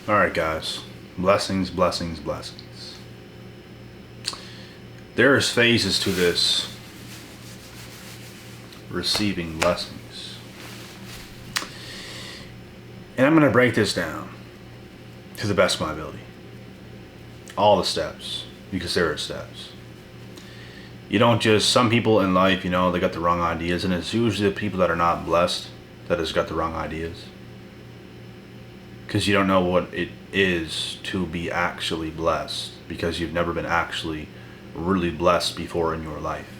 Alright, guys. Blessings, blessings, blessings. There's phases to this receiving blessings. And I'm going to break this down to the best of my ability. All the steps, because there are steps. You don't just, some people in life, they got the wrong ideas, and it's usually the people that are not blessed that has got the wrong ideas. Because you don't know what it is to be actually blessed, because you've never been actually really blessed before in your life,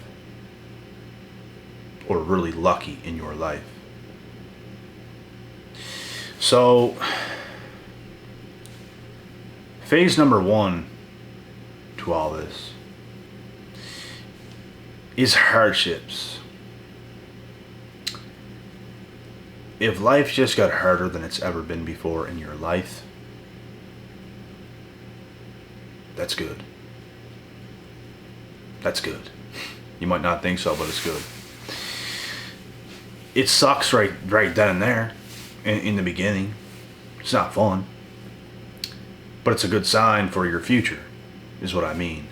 or really lucky in your life. So, phase number one to all this is hardships. If life just got harder than it's ever been before in your life, that's good. That's good. You might not think so, but it's good. It sucks right then and there, in the beginning. It's not fun. But it's a good sign for your future, is what I mean.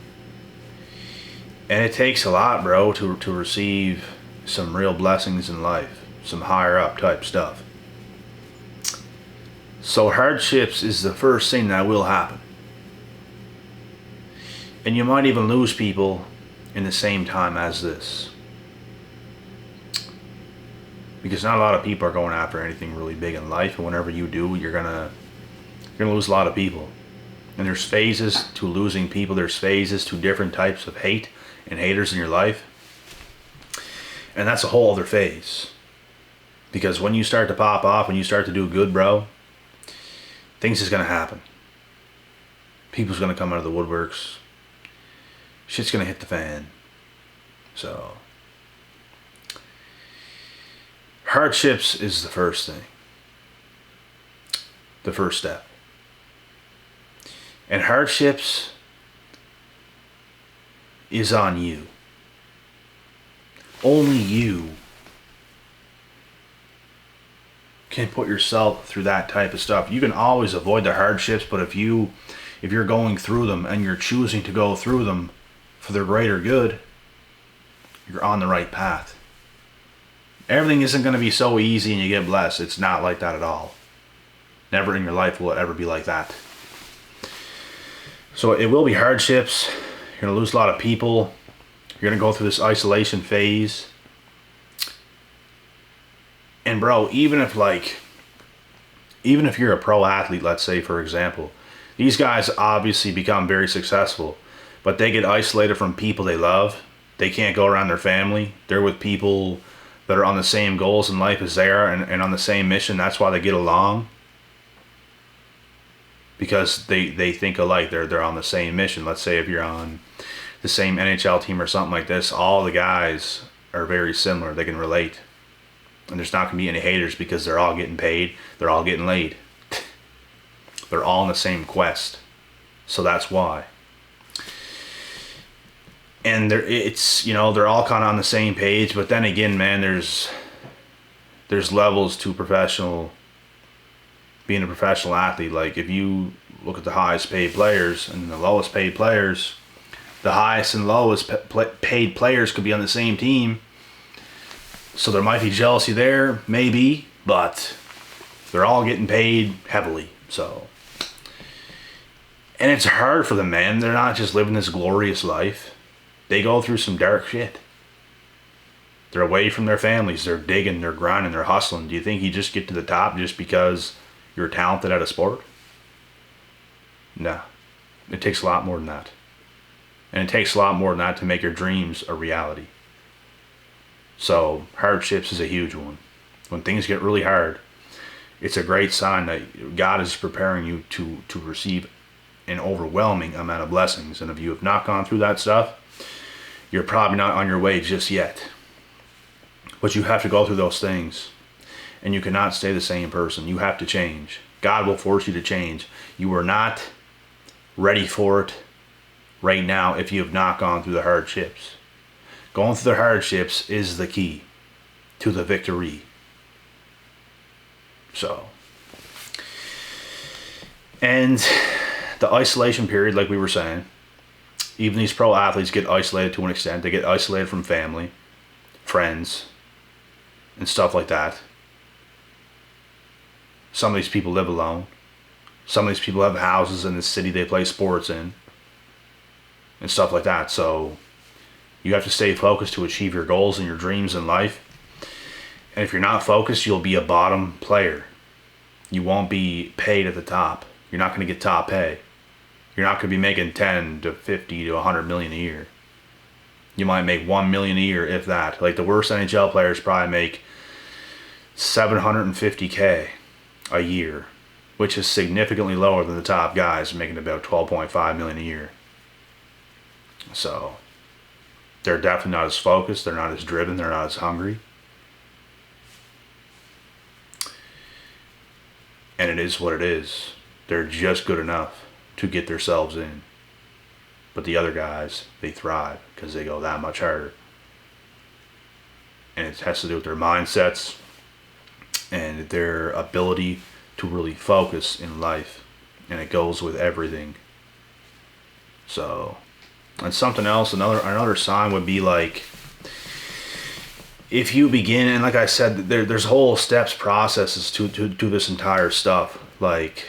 And it takes a lot, bro, to receive some real blessings in life. Some higher up type stuff. So hardships is the first thing that will happen. And you might even lose people in the same time as this. Because not a lot of people are going after anything really big in life, and whenever you do, you're gonna lose a lot of people. And there's phases to losing people. There's phases to different types of hate and haters in your life. And that's a whole other phase. Because when you start to pop off, when you start to do good, bro, things is going to happen. People's going to come out of the woodworks. Shit's going to hit the fan. So, hardships is the first thing. The first step. And hardships is on you. Only you can put yourself through that type of stuff. You can always avoid the hardships, but if you're going through them and you're choosing to go through them for the greater good, you're on the right path. Everything isn't going to be so easy and you get blessed. It's not like that at all. Never in your life will it ever be like that. So it will be hardships. You're going to lose a lot of people. You're going to go through this isolation phase. And bro, even if you're a pro athlete, let's say for example, these guys obviously become very successful, but they get isolated from people they love. They can't go around their family. They're with people that are on the same goals in life as they are, and on the same mission. That's why they get along. Because they think alike. They're on the same mission. Let's say if you're on the same NHL team or something like this, all the guys are very similar. They can relate. And there's not going to be any haters because they're all getting paid. They're all getting laid. They're all on the same quest. So that's why. And they're all kind of on the same page. But then again, man, there's levels to being a professional athlete. Like if you look at the highest paid players and the lowest paid players, the highest and lowest paid players could be on the same team. So there might be jealousy there, maybe, but they're all getting paid heavily. So, and it's hard for them, man. They're not just living this glorious life. They go through some dark shit. They're away from their families. They're digging, they're grinding, they're hustling. Do you think you just get to the top just because you're talented at a sport? No. It takes a lot more than that. And it takes a lot more than that to make your dreams a reality. So hardships is a huge one. When things get really hard, it's a great sign that God is preparing you to receive an overwhelming amount of blessings. And if you have not gone through that stuff, you're probably not on your way just yet. But you have to go through those things. And you cannot stay the same person. You have to change. God will force you to change. You are not ready for it right now if you have not gone through the hardships. Going through the hardships is the key to the victory. So, And the isolation period, like we were saying, even these pro athletes get isolated to an extent. They get isolated from family, friends, and stuff like that. Some of these people live alone. Some of these people have houses in the city they play sports in, and stuff like that. So you have to stay focused to achieve your goals and your dreams in life. And if you're not focused, you'll be a bottom player. You won't be paid at the top. You're not going to get top pay. You're not going to be making 10 to 50 to 100 million a year. You might make 1 million a year, if that. Like the worst NHL players probably make $750K a year, which is significantly lower than the top guys making about 12.5 million a year. So they're definitely not as focused, they're not as driven, they're not as hungry. And it is what it is. They're just good enough to get themselves in. But the other guys, they thrive because they go that much harder. And it has to do with their mindsets and their ability to really focus in life. And it goes with everything. So, and something else, another sign would be like, if you begin, and like I said, there's whole steps, processes to this entire stuff. Like,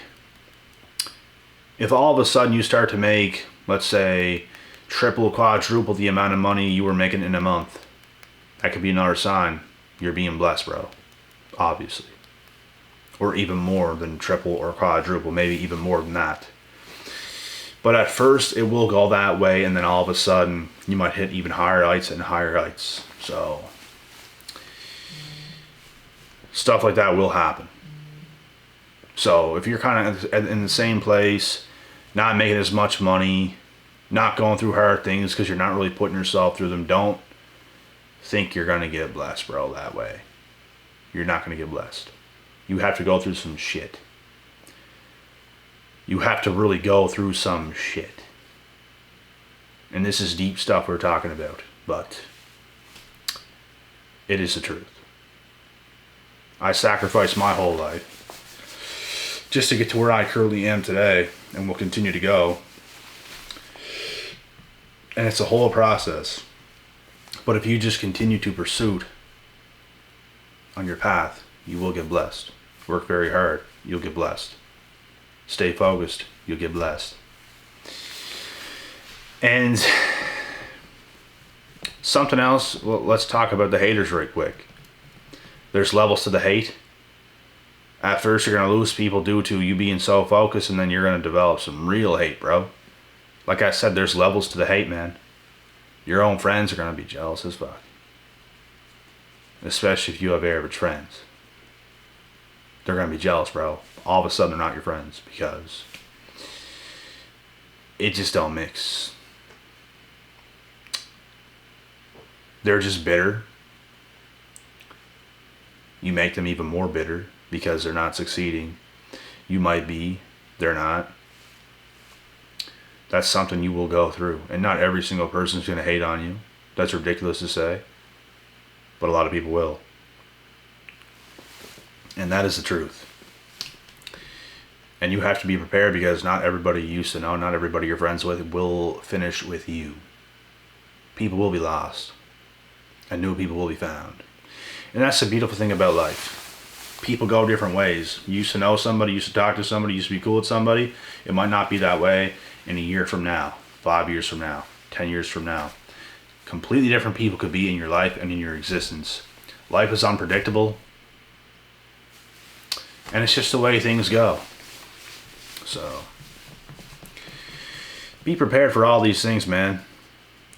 if all of a sudden you start to make, let's say, triple, quadruple the amount of money you were making in a month, that could be another sign you're being blessed, bro. Obviously. Or even more than triple or quadruple, maybe even more than that. But at first, it will go that way, and then all of a sudden, you might hit even higher heights and higher heights. So, stuff like that will happen. So, if you're kind of in the same place, not making as much money, not going through hard things because you're not really putting yourself through them, don't think you're going to get blessed, bro, that way. You're not going to get blessed. You have to go through some shit. You have to really go through some shit. And this is deep stuff we're talking about, but it is the truth. I sacrificed my whole life just to get to where I currently am today, and will continue to go. And it's a whole process. But if you just continue to pursue on your path, you will get blessed. Work very hard, you'll get blessed. Stay focused, you'll get blessed. And something else, well, let's talk about the haters right quick. There's levels to the hate. At first, you're going to lose people due to you being so focused, and then you're going to develop some real hate, bro. Like I said, there's levels to the hate, man. Your own friends are going to be jealous as fuck. Especially if you have average friends. They're going to be jealous, bro. All of a sudden, they're not your friends because it just don't mix. They're just bitter. You make them even more bitter because they're not succeeding. You might be, they're not. That's something you will go through. And not every single person is going to hate on you. That's ridiculous to say. But a lot of people will. And that is the truth. And you have to be prepared because not everybody you used to know, not everybody you're friends with will finish with you. People will be lost. And new people will be found. And that's the beautiful thing about life. People go different ways. You used to know somebody, you used to talk to somebody, you used to be cool with somebody. It might not be that way in a year from now, 5 years from now, 10 years from now. Completely different people could be in your life and in your existence. Life is unpredictable. And it's just the way things go. So, be prepared for all these things, man.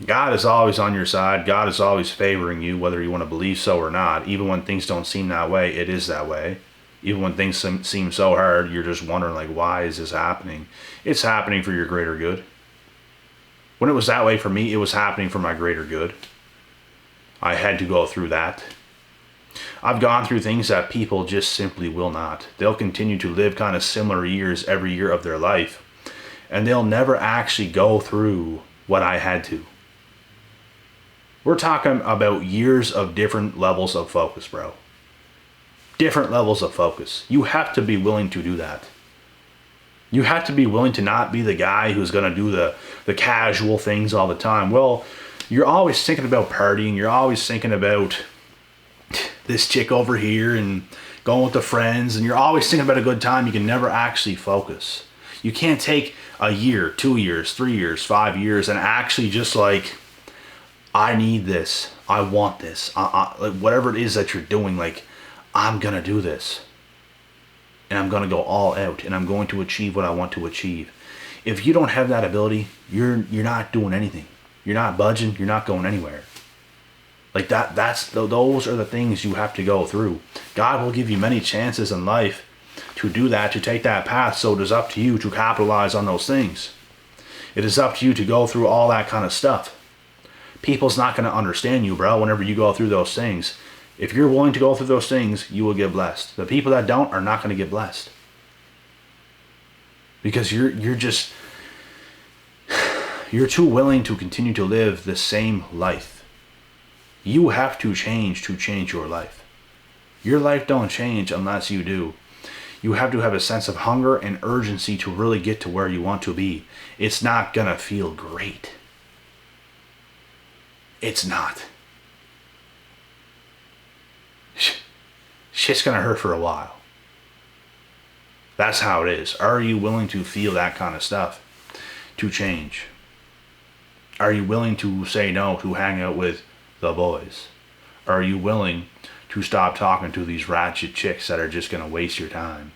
God is always on your side. God is always favoring you, whether you want to believe so or not. Even when things don't seem that way, it is that way. Even when things seem so hard, you're just wondering, like, why is this happening? It's happening for your greater good. When it was that way for me, it was happening for my greater good. I had to go through that. I've gone through things that people just simply will not. They'll continue to live kind of similar years every year of their life, and they'll never actually go through what I had to. We're talking about years of different levels of focus, bro. Different levels of focus. You have to be willing to do that. You have to be willing to not be the guy who's going to do the casual things all the time. Well, you're always thinking about partying. You're always thinking about this chick over here and going with the friends. And you're always thinking about a good time. You can never actually focus. You can't take a year, 2 years, 3 years, 5 years and actually just like, I need this. I want this. Like whatever it is that you're doing, like, I'm going to do this. And I'm going to go all out, and I'm going to achieve what I want to achieve. If you don't have that ability, you're not doing anything. You're not budging. You're not going anywhere. Like those are the things you have to go through. God will give you many chances in life to do that, to take that path. So it is up to you to capitalize on those things. It is up to you to go through all that kind of stuff. People's not going to understand you, bro, whenever you go through those things. If you're willing to go through those things, you will get blessed. The people that don't are not going to get blessed. Because you're too willing to continue to live the same life. You have to change your life. Your life don't change unless you do. You have to have a sense of hunger and urgency to really get to where you want to be. It's not going to feel great. It's not. Shit's gonna hurt for a while. That's how it is. Are you willing to feel that kind of stuff to change? Are you willing to say no to hang out with the boys? Are you willing to stop talking to these ratchet chicks that are just gonna waste your time?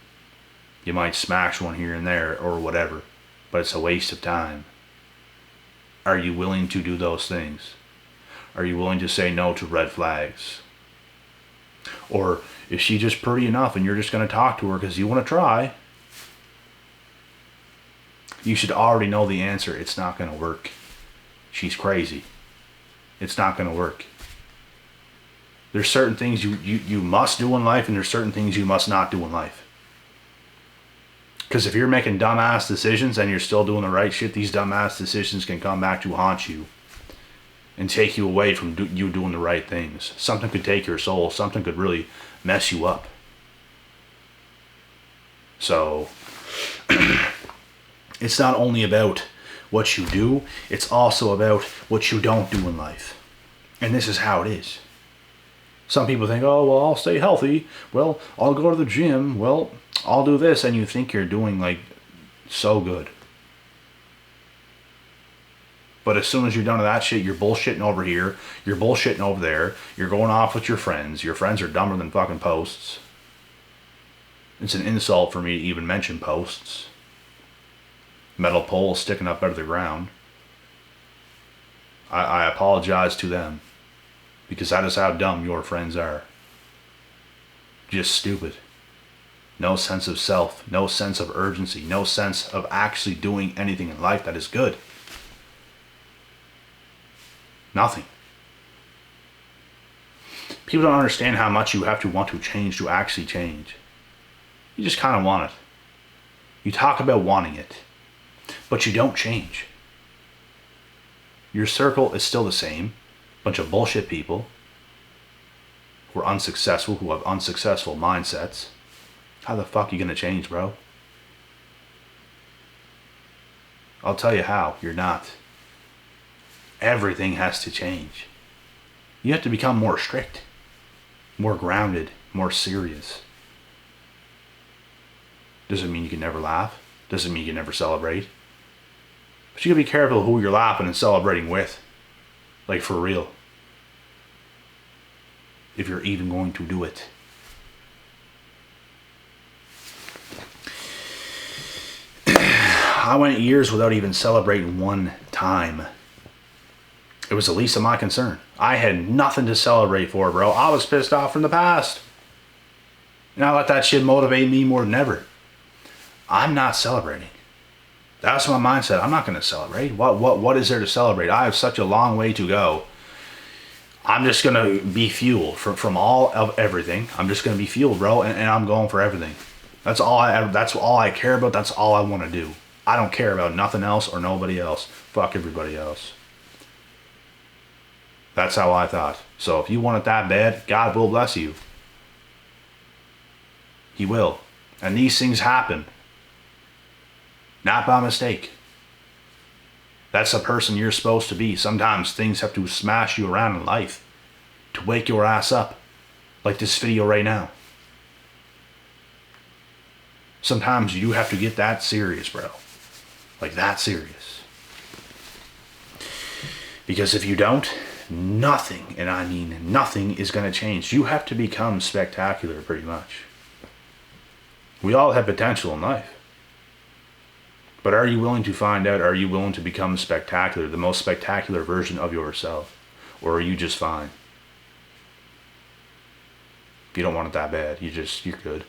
You might smash one here and there or whatever, but it's a waste of time. Are you willing to do those things? Are you willing to say no to red flags? Or is she just pretty enough and you're just going to talk to her because you want to try? You should already know the answer. It's not going to work. She's crazy. It's not going to work. There's certain things you must do in life, and there's certain things you must not do in life. Because if you're making dumbass decisions and you're still doing the right shit, these dumbass decisions can come back to haunt you and take you away from you doing the right things. Something could take your soul. Something could really mess you up. So, it's not only about what you do, it's also about what you don't do in life. And this is how it is. Some people think, oh, well, I'll stay healthy. Well, I'll go to the gym. Well, I'll do this. And you think you're doing, like, so good. But as soon as you're done with that shit, you're bullshitting over here. You're bullshitting over there. You're going off with your friends. Your friends are dumber than fucking posts. It's an insult for me to even mention posts. Metal poles sticking up out of the ground. I apologize to them. Because that is how dumb your friends are. Just stupid. No sense of self. No sense of urgency. No sense of actually doing anything in life that is good. Nothing. People don't understand how much you have to want to change to actually change. You just kind of want it. You talk about wanting it, but you don't change. Your circle is still the same. Bunch of bullshit people who are unsuccessful, who have unsuccessful mindsets. How the fuck are you going to change, bro? I'll tell you how. You're not. Everything has to change. You have to become more strict, more grounded, more serious. Doesn't mean you can never laugh. Doesn't mean you can never celebrate. But you gotta be careful who you're laughing and celebrating with. Like, for real. If you're even going to do it. I went years without even celebrating one time. It was the least of my concern. I had nothing to celebrate for, bro. I was pissed off from the past. And I let that shit motivate me more than ever. I'm not celebrating. That's my mindset. I'm not going to celebrate. What is there to celebrate? I have such a long way to go. I'm just going to be fueled from all of everything. I'm just going to be fueled, bro, and I'm going for everything. That's all I care about. That's all I want to do. I don't care about nothing else or nobody else. Fuck everybody else. That's how I thought. So if you want it that bad, God will bless you. He will. And these things happen. Not by mistake. That's the person you're supposed to be. Sometimes things have to smash you around in life to wake your ass up. Like this video right now. Sometimes you have to get that serious, bro. Like that serious. Because if you don't, nothing, and I mean nothing, is going to change. You have to become spectacular, pretty much. We all have potential in life. But are you willing to find out? Are you willing to become spectacular, the most spectacular version of yourself? Or are you just fine? If you don't want it that bad, you're good.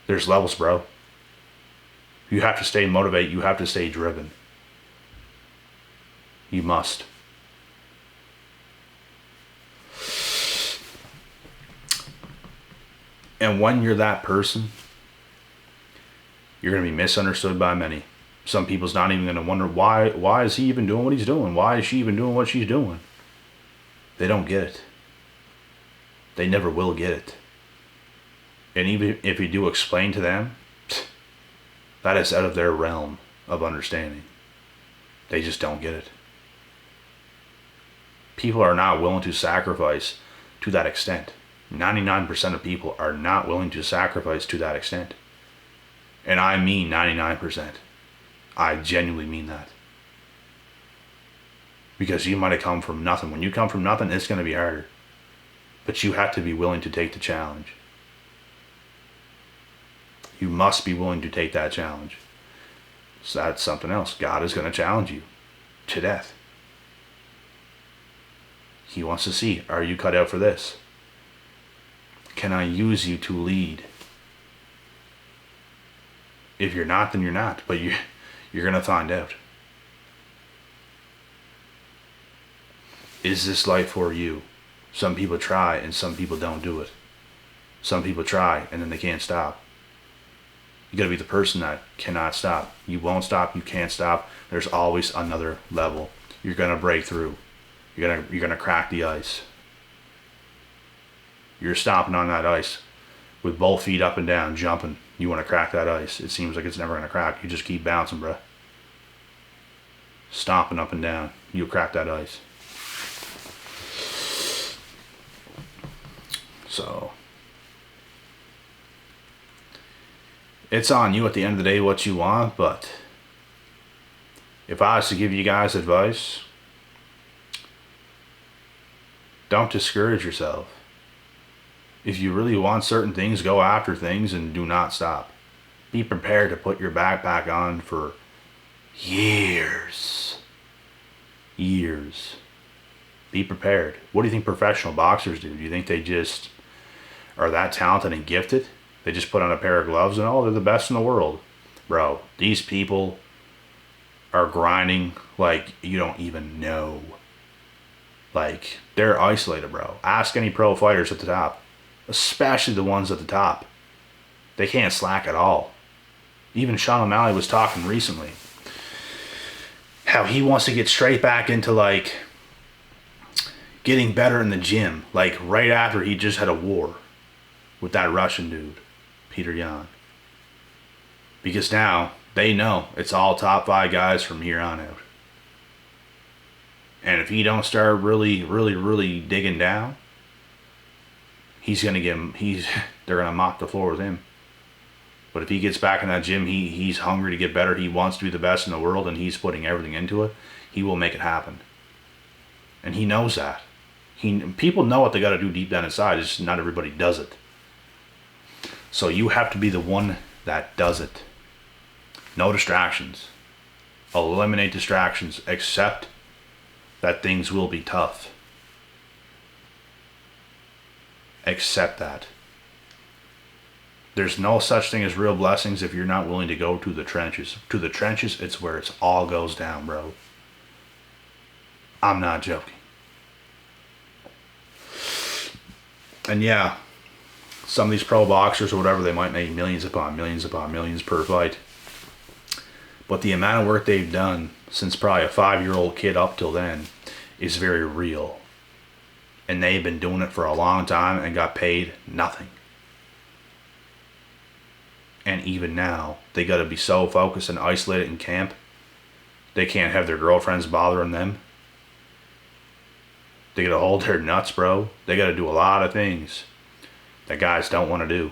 There's levels, bro. You have to stay motivated. You have to stay driven. You must. And when you're that person, you're going to be misunderstood by many. Some people's not even going to wonder, why is he even doing what he's doing? Why is she even doing what she's doing? They don't get it. They never will get it. And even if you do explain to them, that is out of their realm of understanding. They just don't get it. People are not willing to sacrifice to that extent. 99% of people are not willing to sacrifice to that extent. And I mean 99%. I genuinely mean that. Because you might have come from nothing. When you come from nothing, it's going to be harder. But you have to be willing to take the challenge. You must be willing to take that challenge. So that's something else. God is going to challenge you to death. He wants to see, are you cut out for this? Can I use you to lead? If you're not, then you're not. But you're going to find out. Is this life for you? Some people try and some people don't do it. Some people try and then they can't stop. You got to be the person that cannot stop. You won't stop. You can't stop. There's always another level. You're going to break through. You're gonna crack the ice. You're stomping on that ice with both feet up and down, jumping. You want to crack that ice. It seems like it's never going to crack. You just keep bouncing, bruh. Stomping up and down. You'll crack that ice. So it's on you at the end of the day what you want, but if I was to give you guys advice, don't discourage yourself. If you really want certain things, go after things and do not stop. Be prepared to put your backpack on for years. Years. Be prepared. What do you think professional boxers do? Do you think they just are that talented and gifted? They just put on a pair of gloves and, oh, they're the best in the world. Bro, these people are grinding like you don't even know. Like, they're isolated, bro. Ask any pro fighters at the top. Especially the ones at the top. They can't slack at all. Even Sean O'Malley was talking recently how he wants to get straight back into, like, getting better in the gym. Like, right after he just had a war with that Russian dude, Peter Yan. Because now they know it's all top 5 guys from here on out. And if he don't start really digging down, they're gonna mop the floor with him. But if he gets back in that gym, he's hungry to get better. He wants to be the best in the world, and he's putting everything into it. He will make it happen. And he knows that. People know what they got to do deep down inside. It's just not everybody does it. So you have to be the one that does it. No distractions. Eliminate distractions. Accept that things will be tough. Accept that. There's no such thing as real blessings if you're not willing to go to the trenches. To the trenches, it's where it all goes down, bro. I'm not joking. And yeah, some of these pro boxers or whatever, they might make millions upon millions per fight. But the amount of work they've done since probably a 5-year-old kid up till then is very real. And they've been doing it for a long time and got paid nothing. And even now, they gotta be so focused and isolated in camp, they can't have their girlfriends bothering them. They gotta hold their nuts, bro. They gotta do a lot of things that guys don't want to do.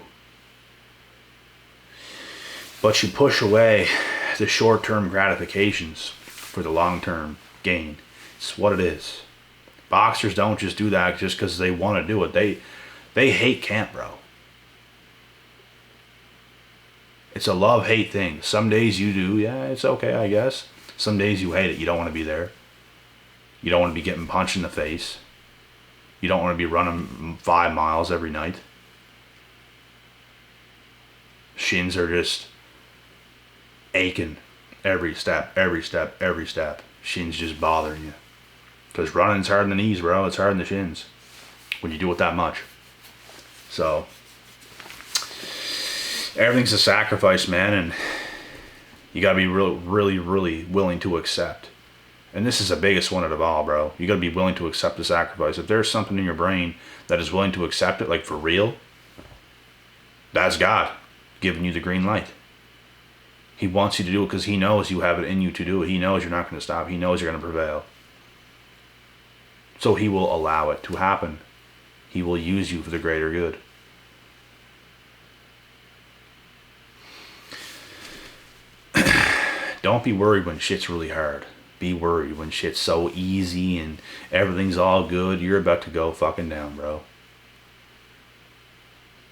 But you push away the short-term gratifications for the long-term gain. It's what it is. Boxers don't just do that just because they want to do it. They hate camp, bro. It's a love-hate thing. Some days you do, yeah, it's okay, I guess. Some days you hate it. You don't want to be there. You don't want to be getting punched in the face. You don't want to be running 5 miles every night. Shins are just aching every step, every step, every step. Shins just bothering you. Because running's hard on the knees, bro. It's hard on the shins when you do it that much. So, everything's a sacrifice, man, and you gotta be really, really willing to accept. And this is the biggest one of all, bro. You gotta be willing to accept the sacrifice. If there's something in your brain that is willing to accept it, like for real, that's God giving you the green light. He wants you to do it because he knows you have it in you to do it. He knows you're not going to stop. He knows you're going to prevail. So he will allow it to happen. He will use you for the greater good. Don't be worried when shit's really hard. Be worried when shit's so easy and everything's all good. You're about to go fucking down, bro.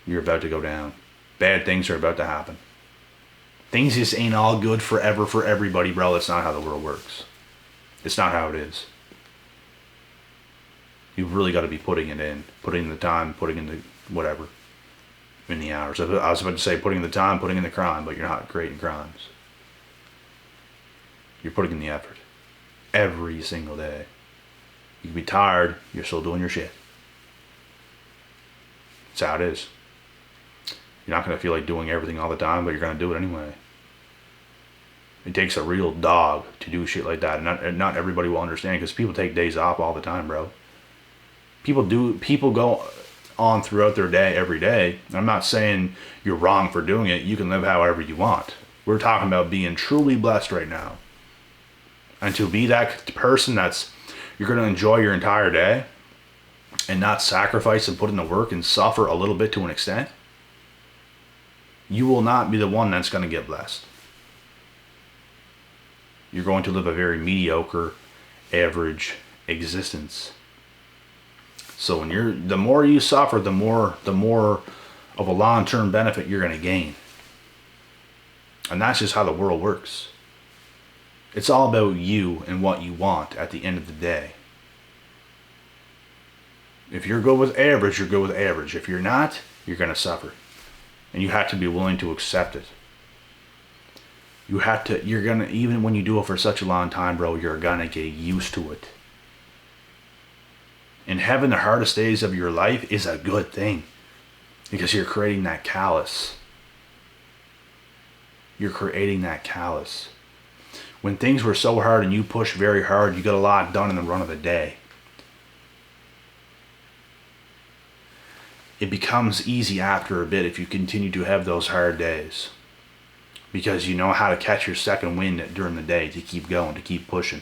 You're about to go down. Bad things are about to happen. Things just ain't all good forever for everybody, bro. That's not how the world works. It's not how it is. You've really got to be putting it in. Putting in the time, putting in the whatever. In the hours. I was about to say putting in the time, putting in the crime, but you're not creating crimes. You're putting in the effort. Every single day. You can be tired, you're still doing your shit. That's how it is. You're not going to feel like doing everything all the time, but you're going to do it anyway. It takes a real dog to do shit like that. And not everybody will understand because people take days off all the time, bro. People go on throughout their day every day. I'm not saying you're wrong for doing it. You can live however you want. We're talking about being truly blessed right now. And to be that person you're going to enjoy your entire day and not sacrifice and put in the work and suffer a little bit to an extent, you will not be the one that's going to get blessed. You're going to live a very mediocre, average existence. So the more you suffer, the more of a long-term benefit you're going to gain. And that's just how the world works. It's all about you and what you want at the end of the day. If you're good with average, you're good with average. If you're not, you're going to suffer. And you have to be willing to accept it. Even when you do it for such a long time, bro, you're going to get used to it. And having the hardest days of your life is a good thing. Because you're creating that callus. You're creating that callus. When things were so hard and you pushed very hard, you got a lot done in the run of the day. It becomes easy after a bit if you continue to have those hard days. Because you know how to catch your second wind during the day to keep going, to keep pushing.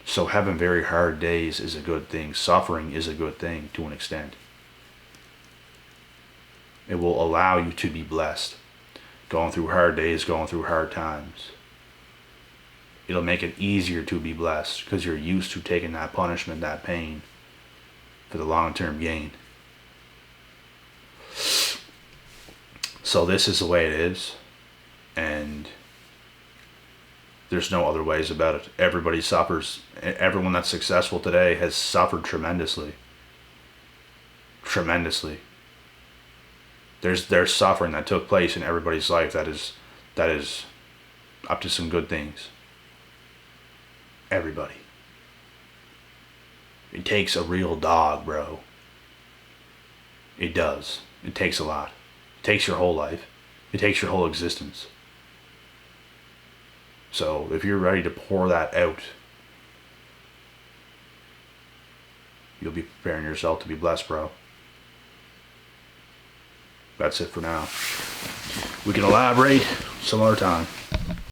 So having very hard days is a good thing. Suffering is a good thing to an extent. It will allow you to be blessed. Going through hard days, going through hard times. It'll make it easier to be blessed because you're used to taking that punishment, that pain for the long-term gain. So this is the way it is. And there's no other ways about it. Everybody suffers. Everyone that's successful today has suffered tremendously. Tremendously. There's suffering that took place in everybody's life that is up to some good things. Everybody. It takes a real dog, bro. It does. It takes a lot. It takes your whole life. It takes your whole existence. So if you're ready to pour that out, you'll be preparing yourself to be blessed, bro. that's it for now. We can elaborate some other time.